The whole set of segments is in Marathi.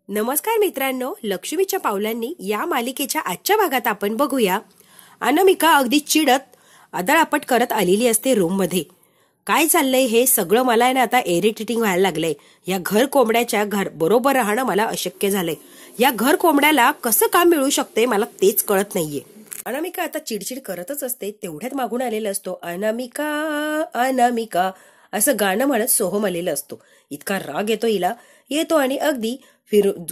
नमस्कार मित्रांनो, लक्ष्मीच्या पावलांनी या मालिकेच्या आजच्या भागात आपण बघूया. अनामिका अगदी चिडत आदळआपट करत आलेली असते रूम मध्ये. काय चाललंय हे सगळं मला आहे ना आता इरिटेटिंग व्हायला लागलंय. या घर कोंबड्याच्या घर बरोबर राहणं मला अशक्य झालंय. या घर कोंबड्याला कसं काम मिळू शकते मला तेच कळत नाहीये. अनामिका आता चिडचिड करतच असते. तेवढ्यात मागून आलेला असतो अनामिका अनामिका असं गाणं म्हणत सोहम आलेलं असतो. इतका राग येतो आणि अगदी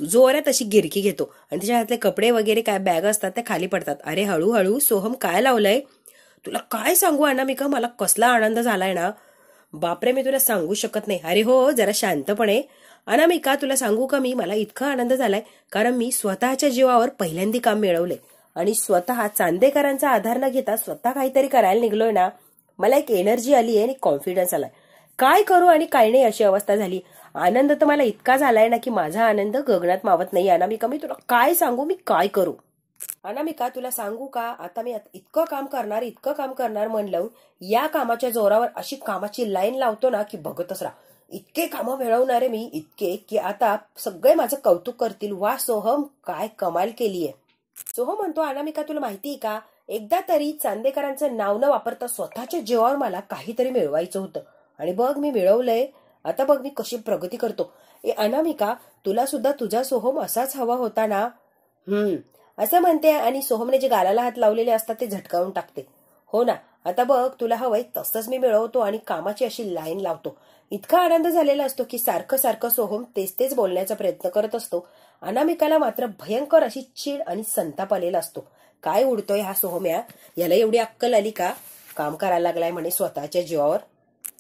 जोरात अशी गिरकी घेतो आणि त्याच्या हातले कपडे वगैरे काय बॅग असतात त्या खाली पडतात. अरे हळूहळू सोहम काय लावलंय तुला काय सांगू अनामिका, मला कसला आनंद झालाय ना बापरे, मी तुला सांगू शकत नाही. अरे हो जरा शांतपणे अनामिका, तुला सांगू का मी, मला इतका आनंद झालाय कारण मी स्वतःच्या जीवावर पहिल्यांदा काम मिळवलंय आणि स्वतः चांदेकरांचा आधार न घेता स्वतः काहीतरी करायला निघलोय ना. मला एक एनर्जी आली आहे आणि कॉन्फिडन्स आलाय. काय करू आणि काय नाही अशी अवस्था झाली. आनंद तर मला इतका झालाय ना की माझा आनंद गगनात मावत नाही. अनामिका मी तुला काय सांगू, मी काय करू. अनामिका तुला सांगू का, आता मी इतकं काम करणार म्हणलं, या कामाच्या जोरावर अशी कामाची लाईन लावतो ना की बघतच राहा. इतके कामं मिळवणारे मी, इतके की आता सगळे माझं कौतुक करतील. वा सोहम, काय कमाल केलीये. सोहम म्हणतो अनामिका तुला माहितीये का, एकदा तरी चांदेकरांचं नाव न वापरता स्वतःच्या जीवावर मला काहीतरी मिळवायचं होतं आणि बघ मी मिळवलंय. आता बघ मी कशी प्रगती करतो. अनामिका तुला सुद्धा तुझा सोहम असाच हवा होता ना. असं म्हणते आणि सोहमने जे गालाला हात लावलेले असतात ते झटकावून टाकते. हो ना, आता बघ तुला हवंय तसंच मी मिळवतो आणि कामाची अशी लाईन लावतो. इतका आनंद झालेला असतो की सारखं सारखं सोहम तेच बोलण्याचा प्रयत्न करत असतो. अनामिकाला मात्र भयंकर अशी चीड आणि संताप आलेला असतो. काय उडतोय हा सोहम, याला एवढी अक्कल आली का, काम करायला लागलाय म्हणे स्वतःच्या जीवावर.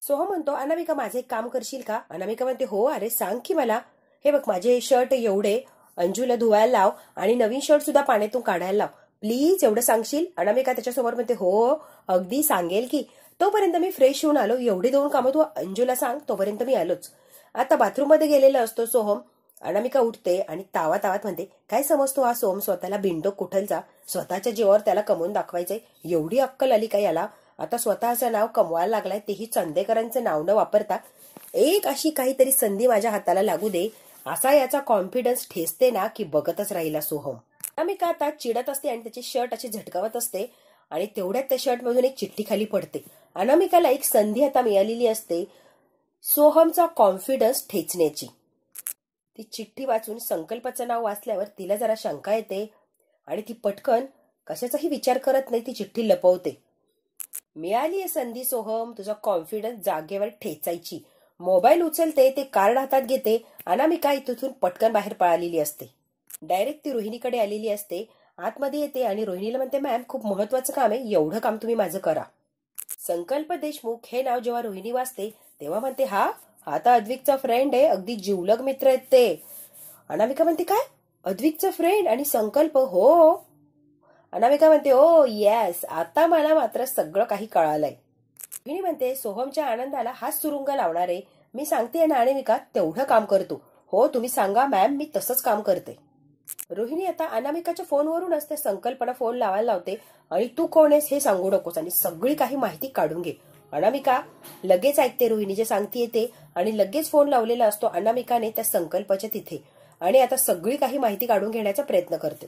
सोहम म्हणतो अनामिका माझं एक काम करशील का. अनामिका म्हणते हो, अरे सांग की मला. हे बघ माझे शर्ट एवढे अंजूला धुवायला लाव आणि नवीन शर्ट सुद्धा पाण्यातून काढायला लाव, प्लीज एवढं सांगशील. अनामिका त्याच्यासमोर म्हणते हो अगदी सांगेल की, तोपर्यंत मी फ्रेश होऊन आलो. एवढी 2 कामं तू अंजूला सांग, तोपर्यंत मी आलोच. आता बाथरूम मध्ये गेलेला असतो सोहम. अनामिका उठते आणि तावात म्हणते काय समजतो हा सोहम स्वतःला बिंडो कुठलचा, स्वतःच्या जीवावर त्याला कमवून दाखवायचंय. एवढी अक्कल आली का याला. आता स्वतःचं नाव कमवायला लागलाय, तेही चांदेकरांचं नाव न वापरता. एक अशी काहीतरी संधी माझ्या हाताला लागू दे असा याचा कॉन्फिडन्स ठेचते ना की बघतच राहिला सोहम. अनामिका आता चिडत असते आणि त्याची शर्ट अशी झटकावत असते आणि तेवढ्यात त्या शर्ट मधून एक चिठ्ठी खाली पडते. अनामिकाला एक संधी आता मिळालेली असते सोहमचा कॉन्फिडन्स ठेचण्याची. ती चिठ्ठी वाचून संकल्पाचं नाव वाचल्यावर तिला जरा शंका येते आणि ती पटकन कशाचाही विचार करत नाही ती चिठ्ठी लपवते. मिळालीये संधी सोहम तुझा कॉन्फिडन्स जागेवर ठेचायची. मोबाईल उचलते, ते कार्ड हातात घेते. अनामिका इथून पटकन बाहेर पळालेली असते. डायरेक्ट ती रोहिणीकडे आलेली असते. आतमध्ये येते आणि रोहिणीला म्हणते मॅम खूप महत्वाचं काम आहे, एवढं काम तुम्ही माझं करा. संकल्प देशमुख हे नाव जेव्हा रोहिणी वाचते तेव्हा म्हणते हा आता अद्विकचा फ्रेंड आहे, अगदी जिवलग मित्र आहेत ते. अनामिका म्हणते काय, अद्विकचा फ्रेंड आणि संकल्प. हो. अनामिका म्हणते ओ येस, आता मला मात्र सगळं काही कळालंय. रोहिणी म्हणते सोहमच्या आनंदाला हाच सुरुंग लावणार आहे. मी सांगते ना अनामिका तेवढं काम करतो. हो तुम्ही सांगा मॅम, मी तसंच काम करते. रोहिणी आता अनामिकाच्या फोनवरूनच त्या संकल्पना फोन लावायला लावते आणि तू कोण आहेस हे सांगू नकोस आणि सगळी काही माहिती काढून घे. अनामिका लगेच ऐकते रोहिणी जे सांगते ते आणि लगेच फोन लावलेला असतो अनामिकाने त्या संकल्पाच्या तिथे आणि आता सगळी काही माहिती काढून घेण्याचा प्रयत्न करते.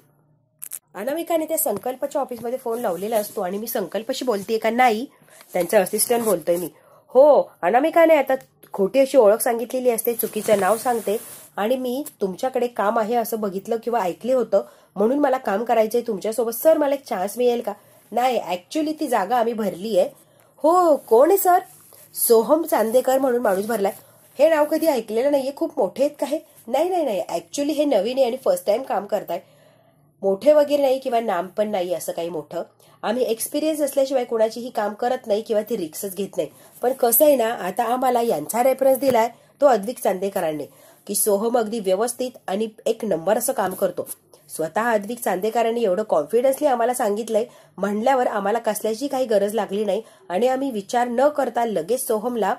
अनामिकाने त्या संकल्पाच्या ऑफिसमध्ये फोन लावलेला असतो आणि मी संकल्पशी बोलतेय का नाही, त्यांचा असिस्टंट बोलतोय मी. हो. अनामिकाने आता खोटी अशी ओळख सांगितलेली असते, चुकीचं नाव सांगते आणि मी तुमच्याकडे काम आहे असं बघितलं किंवा ऐकले होतं म्हणून मला काम करायचंय तुमच्यासोबत. सर मला एक चान्स मिळेल का. नाही ऍक्च्युली ती जागा आम्ही भरली आहे. हो कोण आहे सर. सोहम चांदेकर म्हणून माणूस भरलाय. हे नाव कधी ऐकलेलं नाहीये, खूप मोठे आहेत का हे. नाही ऍक्च्युली हे नवीन आहे आणि फर्स्ट टाइम काम करताय. मोठे वगैरे नाही किंवा नाम पण नाही असं काही मोठं. आम्ही एक्सपिरियन्स असल्याशिवाय कोणाचीही काम करत नाही किंवा ती रिक्सच घेत नाही. पण कसं आहे ना, आता आम्हाला यांचा रेफरन्स दिलाय तो अद्विक चांदेकरांनी की सोहम अगदी व्यवस्थित आणि एक नंबर असं काम करतो. स्वतः अद्विक चांदेकरांनी एवढं कॉन्फिडन्सली आम्हाला सांगितलंय म्हणल्यावर आम्हाला कसल्याची काही गरज लागली नाही आणि आम्ही विचार न करता लगेच सोहमला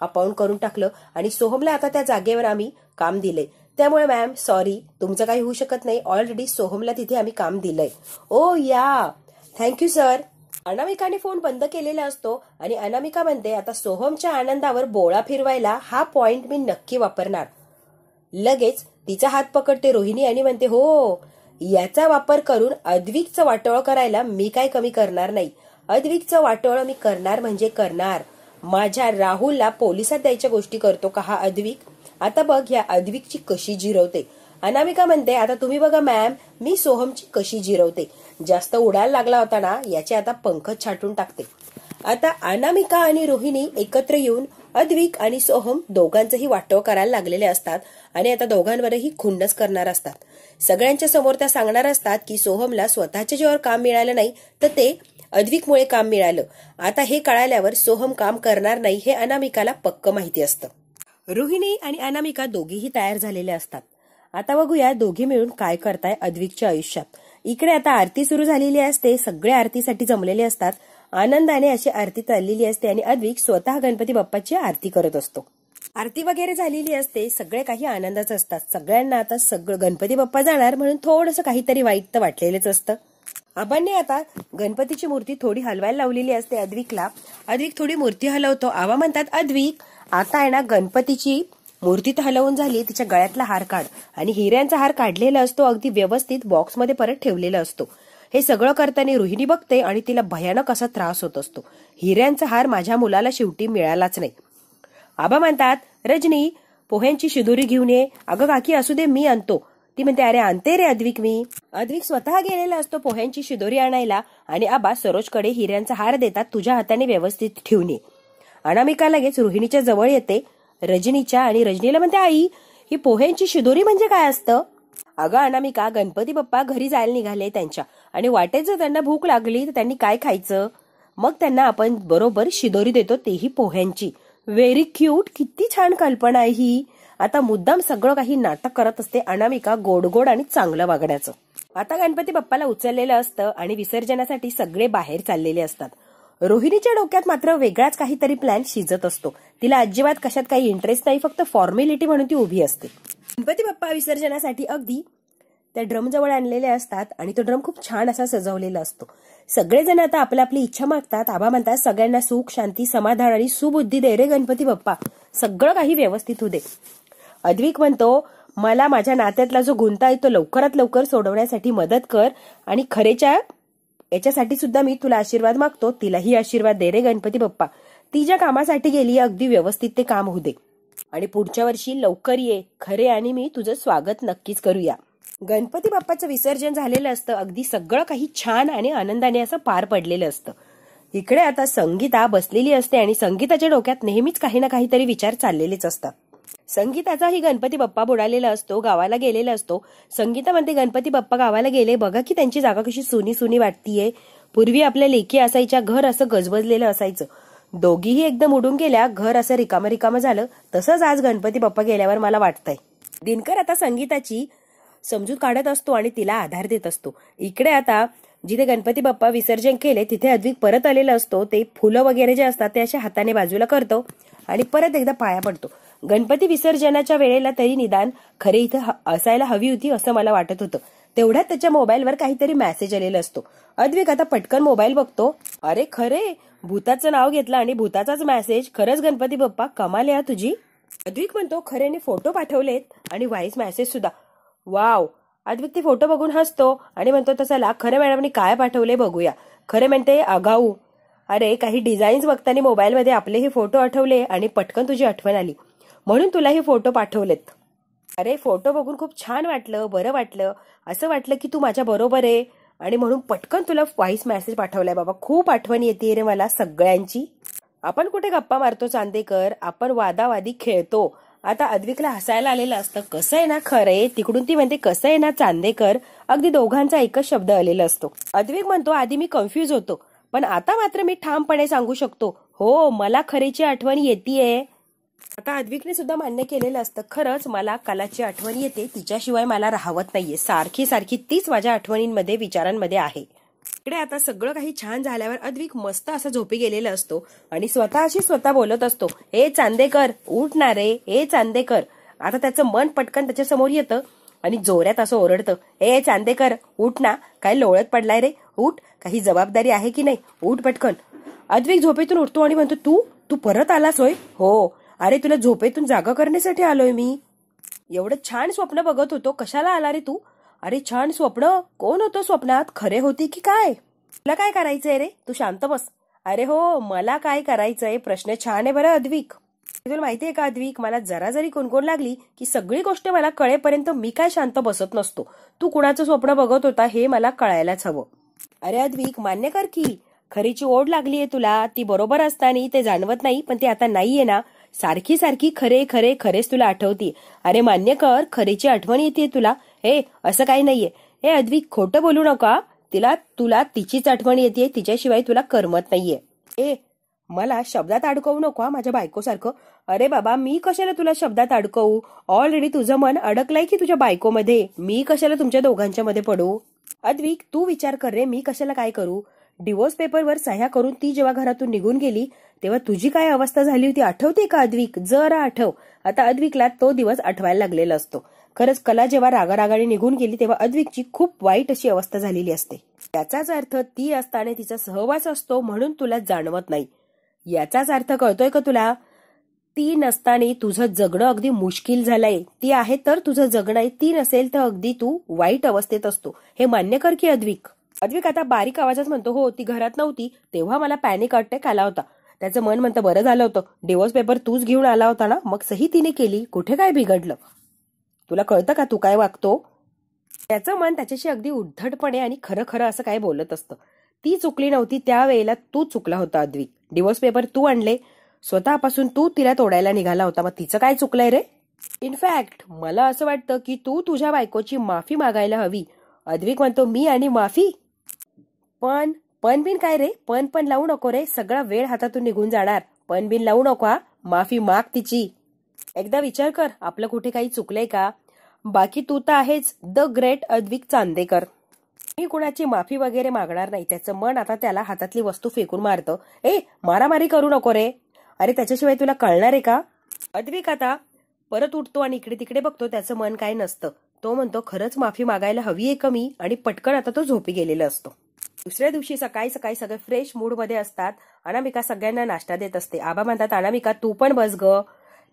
अपॉइंट करून टाकलं आणि सोहमला आता त्या जागेवर आम्ही काम दिलंय. त्यामुळे मॅम सॉरी तुमचं काही होऊ शकत नाही, ऑलरेडी सोहमला तिथे आम्ही काम दिलंय. ओ या थँक्यू सर. अनामिकाने फोन बंद केलेला असतो आणि अनामिका म्हणते आता सोहमच्या आनंदावर बोळा फिरवायला हा पॉइंट मी नक्की वापरणार. लगेच तिचा हात पकडते रोहिणी आणि म्हणते, हो, याचा वापर करून अद्विकचं वाटोळं करायला मी काय कमी करणार नाही. अद्विकचं वाटोळं मी करणार म्हणजे करणार. माझ्या राहुलला पोलिसात द्यायच्या गोष्टी करतो का हा अद्विक? आता बघ ह्या अद्विकची कशी जिरवते. अनामिका म्हणते, आता तुम्ही बघा मॅम, मी सोहमची कशी जिरवते. जास्त उडायला लागला होता ना, याचे आता पंख छाटून टाकते. आता अनामिका आणि रोहिणी एकत्र येऊन अद्विक आणि सोहम दोघांचंही वाटोळ करायला लागलेले असतात आणि आता दोघांवरही खुन्नस करणार असतात. सगळ्यांच्या समोर त्या सांगणार असतात की सोहमला स्वतःच्या जीवावर काम मिळालं नाही, तर ते अद्विकमुळे काम मिळालं. आता हे कळाल्यावर सोहम काम करणार नाही हे अनामिकाला पक्क माहिती असतं. रोहिणी आणि अनामिका दोघीही तयार झालेले असतात. आता बघूया दोघी मिळून काय करताय अद्विकच्या आयुष्यात. इकडे आता आरती सुरू झालेली असते. सगळे आरतीसाठी जमलेले असतात. आनंदाने अशी आरती चाललेली असते आणि अद्विक स्वतः गणपती बाप्पाची आरती करत असतो. आरती वगैरे झालेली असते. सगळे काही आनंदाच असतात. सगळ्यांना आता सगळं गणपती बाप्पा जाणार म्हणून थोडंसं काहीतरी वाईट तर वाटलेलंच असतं. आबांनी आता गणपतीची मूर्ती थोडी हलवायला लावलेली असते अद्विकला. अद्विक थोडी मूर्ती हलवतो. आबा म्हणतात, अद्विक आता आहे ना गणपतीची मूर्ती तर हलवून झाली, तिच्या गळ्यातला हार काढ. आणि हिऱ्यांचा हार काढलेला असतो, अगदी व्यवस्थित बॉक्समध्ये परत ठेवलेला असतो. हे सगळं करताना रोहिणी बघते आणि तिला भयानक असा त्रास होत असतो. हिऱ्यांचा हार माझ्या मुलाला शेवटी मिळालाच नाही. आबा म्हणतात, रजनी पोह्यांची शिदोरी घेऊन ये. अगं काकी असू दे, मी आणतो. ती म्हणते, अरे आणते रे अद्विक मी. अद्विक स्वतः गेलेला असतो पोह्यांची शिदोरी आणायला आणि आबा सरोजकडे हिऱ्यांचा हार देतात, तुझ्या हाताने व्यवस्थित ठेवून ये. अनामिका लगेच रोहिणीच्या जवळ येते रजनीच्या आणि रजनीला म्हणते, आई ही पोह्यांची शिदोरी म्हणजे काय असतं? अगं अनामिका, गणपती बाप्पा घरी जायला निघाले त्यांच्या आणि वाटेत जर त्यांना भूक लागली तर त्यांनी काय खायचं? मग त्यांना आपण बरोबर शिदोरी देतो, तेही पोह्यांची. व्हेरी क्यूट, किती छान कल्पना आहे ही. आता मुद्दाम सगळं काही नाटक करत असते अनामिका गोड गोड आणि चांगलं वागण्याचं. आता गणपती बाप्पाला उचललेलं असतं आणि विसर्जनासाठी सगळे बाहेर चाललेले असतात. रोहिणीच्या डोक्यात मात्र वेगळाच काहीतरी प्लॅन शिजत असतो. तिला अजिबात कशात काही इंटरेस्ट नाही, फक्त फॉर्मॅलिटी म्हणून ती उभी असते. गणपती बाप्पा विसर्जनासाठी अगदी त्या ड्रम जवळ आणलेले असतात आणि तो ड्रम खूप छान असा सजवलेला असतो. सगळेजण आता आपली आपली इच्छा मागतात. आबा म्हणतात, सगळ्यांना सुख, शांती, समाधान आणि सुबुद्धी दे रे गणपती बाप्पा, सगळं काही व्यवस्थित होऊ दे. अद्विक म्हणतो, मला माझ्या नात्यातला जो गुंता आहे तो लवकरात लवकर सोडवण्यासाठी मदत कर आणि खरेच्या याच्यासाठी सुद्धा मी तुला आशीर्वाद मागतो. तिलाही आशीर्वाद दे रे गणपती बाप्पा, ती ज्या कामासाठी गेली अगदी व्यवस्थित ते काम होऊ दे आणि पुढच्या वर्षी लवकर ये खरे आणि मी तुझं स्वागत नक्कीच करूया. गणपती बाप्पाचं विसर्जन झालेलं असतं. अगदी सगळं काही छान आणि आनंदाने असं पार पडलेलं असतं. इकडे आता संगीता बसलेली असते आणि संगीताच्या डोक्यात नेहमीच काही ना काहीतरी विचार चाललेलेच असतात. संगीताचाही गणपती बाप्पा बुडालेला असतो, गावाला गेलेला असतो. संगीता म्हणते, गणपती बाप्पा गावाला गेले, बघा की त्यांची जागा कशी सुनी सुनी वाटतीये. पूर्वी आपल्या लेकी असायच्या, घर असं गजबजलेलं असायचं. दोघीही एकदम उडून गेल्या, घर असं रिकामं रिकामं झालं. तसंच आज गणपती बाप्पा गेल्यावर मला वाटतंय. दिनकर आता संगीताची समजूत काढत असतो आणि तिला आधार देत असतो. इकडे आता जिथे गणपती बाप्पा विसर्जन केले तिथे अद्विक परत आलेला असतो. ते फुलं वगैरे जे असतात ते अशा हाताने बाजूला करतो आणि परत एकदा पाया पडतो. गणपती विसर्जनाच्या वेळेला तरी निदान खरे इथं असायला हवी होती असं मला वाटत होतं. तेवढ्यात त्याच्या मोबाईलवर काहीतरी मेसेज आलेला असतो. अद्विक आता पटकन मोबाईल बघतो. अरे खरे, भूताचं नाव घेतलं आणि भूताचाच मेसेज. खरंच गणपती बाप्पा, कमाल आहे तुझी. अद्विक म्हणतो, खरेने फोटो पाठवलेत आणि व्हॉइस मेसेज सुद्धा. वाव. अद्विक ते फोटो बघून हसतो आणि म्हणतो, तसं खरे मॅडमनी काय पाठवले बघूया. खरे म्हणते, आगाऊ, अरे काही डिझाईन्स बघताना मोबाईलमध्ये आपले हे फोटो आठवले आणि पटकन तुझी आठवण आली म्हणून तुला हे फोटो पाठवलेत. अरे फोटो बघून खूप छान वाटलं, बरं वाटलं, असं वाटलं की तू माझ्या बरोबर आहे आणि म्हणून पटकन तुला व्हॉइस मेसेज पाठवलाय बाबा. खूप आठवण येते रे मला सगळ्यांची. आपण कुठे गप्पा मारतो चांदेकर, आपण वादावादी खेळतो. आता अद्विकला हसायला आलेलं असतं. कसं आहे ना खरे, तिकडून ती म्हणते, कसं आहे ना चांदेकर. अगदी दोघांचा एकच शब्द आलेला असतो. अद्विक म्हणतो, आधी मी कन्फ्यूज होतो पण आता मात्र मी ठामपणे सांगू शकतो, हो मला खरेची आठवण येतेय. आता अद्विकने सुद्धा मान्य केलेलं असतं, खरंच मला कलाची आठवण येते, तिच्याशिवाय मला राहवत नाहीये. सारखी सारखी तीच माझ्या आठवणींमध्ये, विचारांमध्ये आहे. इकडे आता सगळं काही छान झाल्यावर अद्विक मस्त असा झोपी गेलेला असतो आणि स्वतःशी स्वतः बोलत असतो, ए चांदेकर उठ ना रे, ए चांदेकर. आता त्याचं मन पटकन त्याच्या समोर येतं आणि जोरात असं ओरडतं, ए चांदेकर उठ ना, काय लोळत पडलाय रे, उठ, काही जबाबदारी आहे की नाही, उठ पटकन. अद्विक झोपेतून उठतो आणि म्हणतो, तू परत आलास होय? हो, अरे तुला झोपेतून जागा करण्यासाठी आलोय मी. एवढं छान स्वप्न बघत होतो, कशाला आला रे तू? अरे छान स्वप्न, कोण होतं स्वप्नात? खरे होती की काय? तुला काय करायचंय रे? तू शांत बस. अरे हो, मला काय करायचंय? प्रश्न छान आहे बरं अद्विक. तुला माहितीये का अद्विक, मला जरा जरी कोणकोण लागली की सगळी गोष्ट मला कळेपर्यंत मी काय शांत बसत नसतो. तू कुणाचं स्वप्न बघत होता हे मला कळायलाच हवं. अरे अद्विक, मान्य कर की खरीची ओढ लागलीये तुला. ती बरोबर असताना ते जाणवत नाही, पण ते आता नाहीये ना. सारखी सारखी खरे खरे खरेच तुला आठवती. अरे मान्य कर, खरीची आठवण येते तुला. हे असं काही नाहीये. हे अद्विक, खोटं बोलू नका. तुला तिचीच आठवण येते, तिच्याशिवाय तुला करमत नाहीये. ए, मला शब्दात अडकवू नको माझ्या बायकोसारखं. अरे बाबा, मी कशाला तुला शब्दात अडकवू? ऑलरेडी तुझं मन अडकलंय की तुझ्या बायकोमध्ये. मी कशाला तुमच्या दोघांच्या मध्ये पडू? अद्विक, तू विचार कर रे, मी कशाला काय करू? डिवोर्स पेपरवर सह्या करून ती जेव्हा घरातून निघून गेली तेव्हा तुझी काय अवस्था झाली होती आठवते का अद्विक? जरा आठव. आता अद्विकला तो दिवस आठवायला लागलेला असतो. खरंच कला जेव्हा रागारागाने निघून गेली तेव्हा अद्विकची खूप वाईट अशी अवस्था झालेली असते. त्याचाच अर्थ ती असताना तिचा सहवास असतो म्हणून तुला जाणवत नाही. याचाच अर्थ कळतोय का तुला? ती नसताना तुझं जगणं अगदी मुश्किल झालंय. ती आहे तर तुझं जगणं आहे, ती नसेल तर अगदी तू वाईट अवस्थेत असतो. हे मान्य कर की अद्विक. अद्विक आता बारीक आवाजात म्हणतो, हो ती घरात नव्हती तेव्हा मला पॅनिक अटॅक आला होता. त्याचं मन म्हणतं, बरं झालं होतं डिवोर्स पेपर तूच घेऊन आला होता ना, मग सही तिने केली, कुठे काय बिघडलं? तुला कळतं का तू काय वागतो? त्याचं मन त्याच्याशी अगदी उद्धटपणे आणि खरं खरं असं काय बोलत असतं. ती चुकली नव्हती, त्यावेळेला तू चुकला होता अद्विक. डिवोर्स पेपर तू आणले, स्वतःपासून तू तिला तोडायला निघाला होता. मग तिचं काय चुकलंय रे? इनफॅक्ट मला असं वाटतं की तू तुझ्या बायकोची माफी मागायला हवी. अद्विक म्हणतो, मी आणि माफी? पण बिन काय रे? पण लावू नको रे, सगळा वेळ हातातून निघून जाणार. पण बिन लावू नको. माफी माग तिची. एकदा विचार कर, आपलं कुठे काही चुकलंय का? बाकी तू तर आहेच द ग्रेट अद्विक चांदेकर. मी कुणाची माफी वगैरे मागणार नाही. त्याचं मन आता त्याला हातातली वस्तू फेकून मारतं. ए, मारामारी करू नको रे. अरे त्याच्याशिवाय तुला कळणार आहे का? अद्विक आता परत उठतो आणि इकडे तिकडे बघतो. त्याचं मन काय नसतं. तो म्हणतो, खरंच माफी मागायला हवी आहे का मी? आणि पटकन आता तो झोपी गेलेला असतो. दुसऱ्या दिवशी सकाळी सकाळी सगळे फ्रेश मूड मध्ये असतात. अनामिका सगळ्यांना नाश्ता देत असते. आबा म्हणतात, अनामिका तू पण बस ग.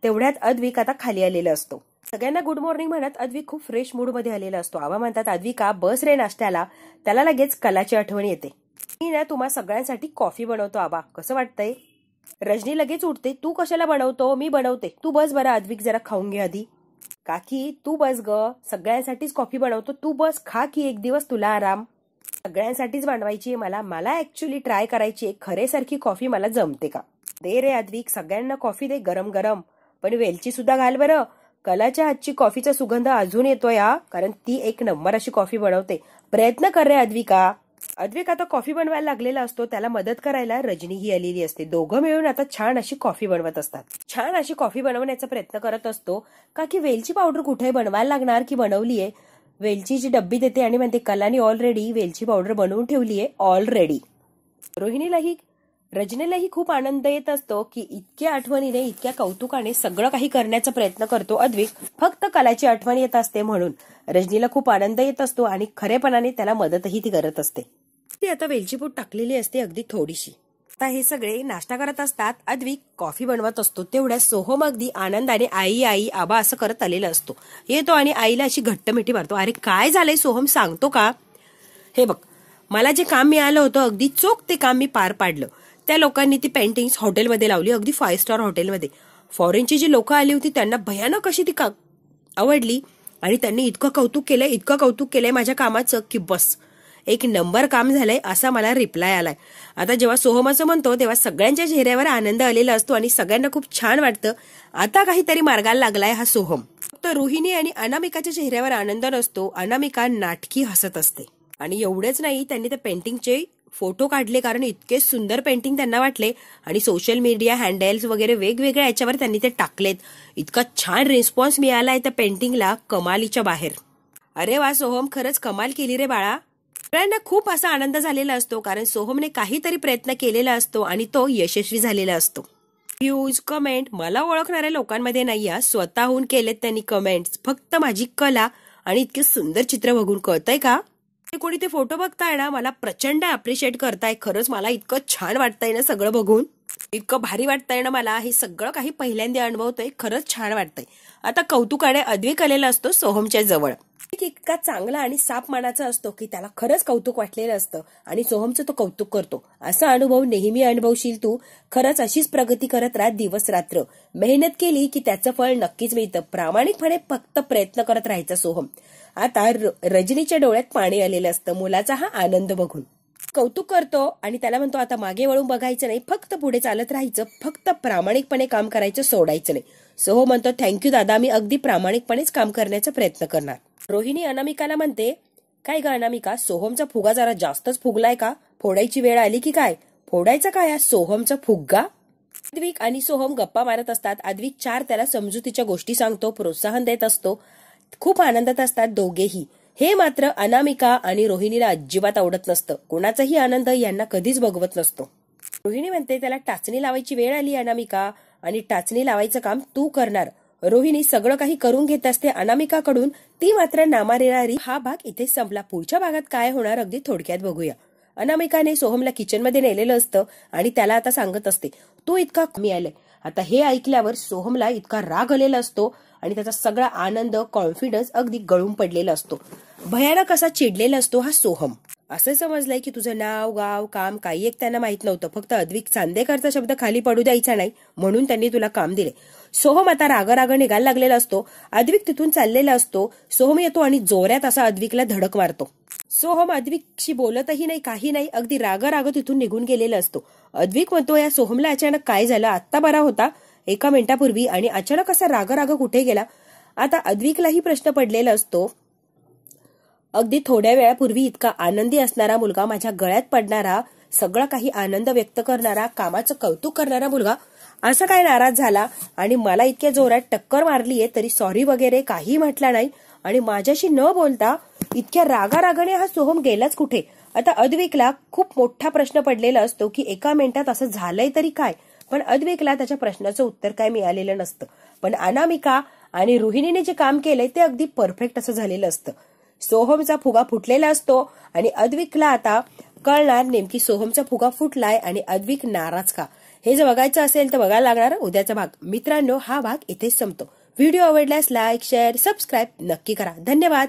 तेवढ्यात अद्विक आता खाली आलेला असतो. सगळ्यांना गुड मॉर्निंग म्हणत अद्विक खूप फ्रेश मूड मध्ये आलेला असतो. आबा म्हणतात, अद्विका बस रे नाश्त्याला. त्याला लगेच कलाची आठवण येते. मी ना तुम्हा सगळ्यांसाठी कॉफी बनवतो आबा, कसं वाटतंय? रजनी लगेच उठते, तू कशाला बनवतो? मी बनवते, तू बस बरं अद्विक, जरा खाऊन घे आधी. काकी तू बस ग, सगळ्यांसाठीच कॉफी बनवतो, तू बस खा की एक दिवस तुला आराम. सगळ्यांसाठीच बनवायची मला ऍक्च्युली ट्राय करायची खरेसारखी कॉफी मला जमते का? दे रे अद्विक, सगळ्यांना कॉफी दे गरम गरम. पण वेलची सुद्धा घाल बरं. कलाच्या हातची कॉफीचा सुगंध अजून येतोय कारण ती एक नंबर अशी कॉफी बनवते. प्रयत्न कर रे अद्विका. अद्विक आता कॉफी बनवायला लागलेला असतो. त्याला मदत करायला रजनी ही आलेली असते. दोघं मिळून आता छान अशी कॉफी बनवत असतात. छान अशी कॉफी बनवण्याचा प्रयत्न करत असतो. का की वेलची पावडर कुठे बनवायला लागणार की बनवलीये. वेलचीची डब्बी देते आणि म्हणते, कलानी ऑलरेडी वेलची पावडर बनवून ठेवलीये ऑलरेडी. रजनीलाही खूप आनंद येत असतो की इतक्या आठवणीने इतक्या कौतुकाने सगळं काही करण्याचा प्रयत्न करतो अद्विक, फक्त कलाची आठवण येत असते म्हणून. रजनीला खूप आनंद येत असतो आणि खरेपणाने त्याला मदतही ती करत असते. ती आता वेलची पूड टाकलेली असते अगदी थोडीशी. आता हे सगळे नाश्ता करत असतात. अद्विक कॉफी बनवत असतो. तेवढ्या सोहम अगदी आनंदाने आई आई आबा असं करत आलेला असतो. येतो आणि आईला अशी घट्ट मिठी मारतो. अरे काय झालंय सोहम, सांगतो का? हे बघ, मला जे काम मिळालं होतं अगदी चोख ते काम मी पार पाडलं. त्या लोकांनी ती पेंटिंग्स हॉटेलमध्ये लावली, अगदी 5 स्टार हॉटेलमध्ये. फॉरेनची जी लोक आली होती त्यांना भयानक अशी ती आवडली आणि त्यांनी इतकं कौतुक केलंय माझ्या कामाचं की बस एक नंबर काम झालंय असा मला रिप्लाय आलाय. आता जेव्हा सोहम असं म्हणतो तेव्हा सगळ्यांच्या चेहऱ्यावर आनंद आलेला असतो आणि सगळ्यांना खूप छान वाटतं. आता काहीतरी मार्गाला लागलाय हा सोहम. फक्त रोहिणी आणि अनामिकाच्या चेहऱ्यावर आनंद नसतो. अनामिका नाटकी हसत असते. आणि एवढेच नाही, त्यांनी त्या पेंटिंगचे फोटो काढले कारण इतके सुंदर पेंटिंग त्यांना वाटले आणि सोशल मीडिया हँडल्स वगैरे वेगवेगळ्या याच्यावर त्यांनी ते टाकलेत. इतका छान रिस्पॉन्स मिळालाय त्या पेंटिंगला, कमालीच्या बाहेर. अरे वा सोहम, खरंच कमाल केली रे बाळा. सगळ्यांना खूप असा आनंद झालेला असतो कारण सोहमने काहीतरी प्रयत्न केलेला असतो आणि तो यशस्वी झालेला असतो. व्ह्यूज, कमेंट मला ओळखणाऱ्या लोकांमध्ये नाही, स्वतःहून केलेत त्यांनी कमेंट्स. फक्त माझी कला आणि इतके सुंदर चित्र बघून कळतंय का? कोणी ते फोटो बघताय ना, मला प्रचंड अप्रिशिएट करताय. खरंच मला इतकं छान वाटतंय ना सगळं बघून. इतकं भारी वाटतंय ना मला, हे सगळं काही पहिल्यांदा अनुभवतोय, खरंच छान वाटतंय. आता कौतुकाने अद्विक आलेला असतो सोहमच्या जवळ. इतका चांगला आणि साप मानाचा असतो की त्याला खरंच कौतुक वाटलेलं असतं आणि सोहमचं तो कौतुक करतो. असा अनुभव नेहमी अनुभवशील तू. खरंच अशीच प्रगती करत राहा दिवस रात्र. मेहनत केली की त्याचं फळ नक्कीच मिळतं. प्रामाणिकपणे फक्त प्रयत्न करत राहायचा सोहम. आता रजनीच्या डोळ्यात पाणी आलेलं असतं मुलाचा हा आनंद बघून. कौतुक करतो आणि त्याला म्हणतो आता मागे वळून बघायचं नाही, फक्त पुढे चालत राहायचं, फक्त प्रामाणिकपणे काम करायचं, सोडायचं नाही. सोहम म्हणतो थँक्यू दादा, मी अगदी प्रामाणिकपणेच काम करण्याचा प्रयत्न करणार. रोहिणी अनामिकाला म्हणते काय ग अनामिका, सोहमचा फुगा जरा जास्तच फुगलाय का? फोडायची वेळ आली की काय? फोडायचा काय सोहमचा फुग्गा? अद्विक आणि सोहम गप्पा मारत असतात. अद्विक चार त्याला समजुतीच्या गोष्टी सांगतो, प्रोत्साहन देत असतो. खूप आनंदात असतात दोघेही. हे मात्र अनामिका आणि रोहिणीला अजिबात आवडत नसतं. कोणाचाही आनंद यांना कधीच बघवत नसतो. रोहिणी म्हणते त्याला टाचणी लावायची वेळ आली अनामिका, आणि टाचणी लावायचं काम तू करणार. रोहिणी सगळं काही करून घेत असते अनामिकाकडून, ती मात्र नामारेणारी. हा भाग इथे संपला. पुढच्या भागात काय होणार अगदी थोडक्यात बघूया. अनामिकाने सोहमला किचनमध्ये नेलेलं असतं आणि त्याला आता सांगत असते तू इतका कमी आलाय. आता हे ऐकल्यावर सोहमला इतका राग आलेला असतो आणि त्याचा सगळा आनंद, कॉन्फिडन्स अगदी गळून पडलेला असतो. भयानक असा चिडलेला असतो हा सोहम. असं समजलंय की तुझं नाव, गाव, काम काही एक त्यांना माहित नव्हतं. फक्त अद्विक चांदेकरचा शब्द खाली पडू द्यायचा नाही म्हणून त्यांनी तुला काम दिले. सोहम आता राग निघायला लागलेला असतो. अद्विक तिथून चाललेला असतो. सोहम येतो आणि जोरात असा अद्विकला धडक मारतो. सोहम अद्विकशी बोलतही नाही, काही नाही, अगदी राग तिथून निघून गेलेला असतो. अद्विक म्हणतो या सोहमला अचानक काय झालं? आत्ता बरा होता 1 मिनिटापूर्वी आणि अचानक असा राग कुठे गेला? आता अद्विकलाही प्रश्न पडलेला असतो. अगदी थोड्या वेळापूर्वी इतका आनंदी असणारा मुलगा, माझ्या गळ्यात पडणारा, सगळा काही आनंद व्यक्त करणारा, कामाचं कौतुक करणारा मुलगा असं काय नाराज झाला आणि मला इतक्या जोरात टक्कर मारलीये तरी सॉरी वगैरे काही म्हटला नाही आणि माझ्याशी न बोलता इतक्या रागाने हा सोहम गेलाच कुठे? आता अद्विकला खूप मोठा प्रश्न पडलेला असतो की 1 मिनिटात असं झालंय तरी काय? पण अद्विकला त्याच्या प्रश्नाचं उत्तर काय मिळालेलं नसतं. पण अनामिका आणि रोहिणीने जे काम केलंय ते अगदी परफेक्ट असं झालेलं असतं. सोहमचा फुगा फुटलेला असतो आणि अद्विकला आता कळणार नेमकी सोहमचा फुगा फुटलाय आणि अद्विक नाराज का. हे जर बघायचं असेल तर बघायला लागणार उद्याचा भाग. मित्रांनो, हा भाग इथेच संपतो. व्हिडिओ आवडल्यास लाईक, शेअर, सबस्क्राईब नक्की करा. धन्यवाद.